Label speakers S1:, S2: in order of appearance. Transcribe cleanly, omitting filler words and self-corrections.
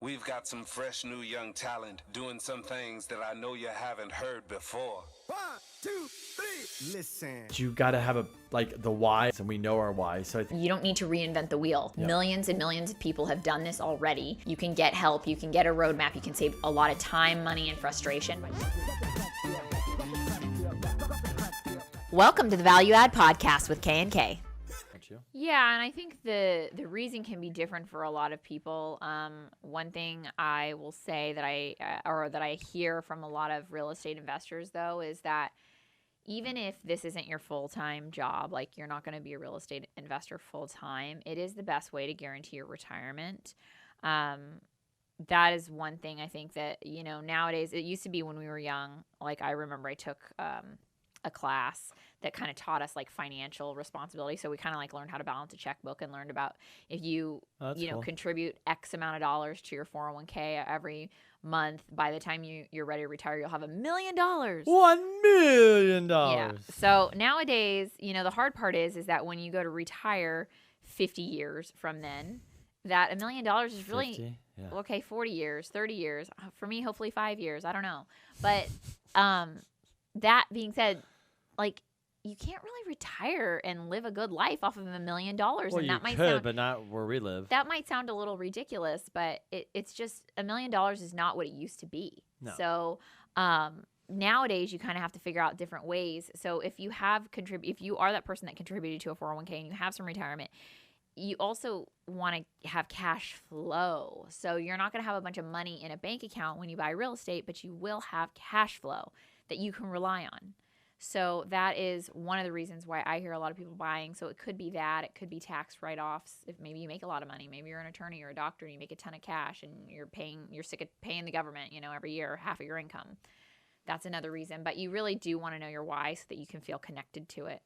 S1: We've got some fresh new young talent doing some things that I know you haven't heard before.
S2: 1, 2, 3, listen.
S3: You got to have the why, and we know our why. So
S4: you don't need to reinvent the wheel.
S3: Yeah.
S4: Millions and millions of people have done this already. You can get help. You can get a roadmap. You can save a lot of time, money, and frustration. Welcome to the Value Add Podcast with K&K. Yeah, and I think the reason can be different for a lot of people. One thing I will say that I hear from a lot of real estate investors, though, is that even if this isn't your full-time job, like you're not going to be a real estate investor full-time, it is the best way to guarantee your retirement. That is one thing I think that, nowadays, it used to be when we were young, like I remember I took a class that kind of taught us like financial responsibility. So we kind of like learned how to balance a checkbook and learned about if you,
S3: cool.
S4: contribute X amount of dollars to your 401k every month, by the time you're ready to retire, you'll have $1 million.
S3: $1 million.
S4: Yeah. So nowadays, the hard part is that when you go to retire 50 years from then, that $1 million is really
S3: 50? Yeah.
S4: okay. 40 years, 30 years for me, hopefully 5 years. I don't know. But, that being said, like, you can't really retire and live a good life off of $1 million.
S3: Well,
S4: and that
S3: you could, but not where we live.
S4: That might sound a little ridiculous, but it's just $1 million is not what it used to be.
S3: No.
S4: So nowadays you kind of have to figure out different ways. So if you are that person that contributed to a 401k and you have some retirement, you also want to have cash flow. So you're not going to have a bunch of money in a bank account when you buy real estate, but you will have cash flow that you can rely on. So that is one of the reasons why I hear a lot of people buying. So it could be that. It could be tax write-offs. If maybe you make a lot of money. Maybe you're an attorney or a doctor and you make a ton of cash and you're sick of paying the government, every year, half of your income. That's another reason. But you really do want to know your why so that you can feel connected to it.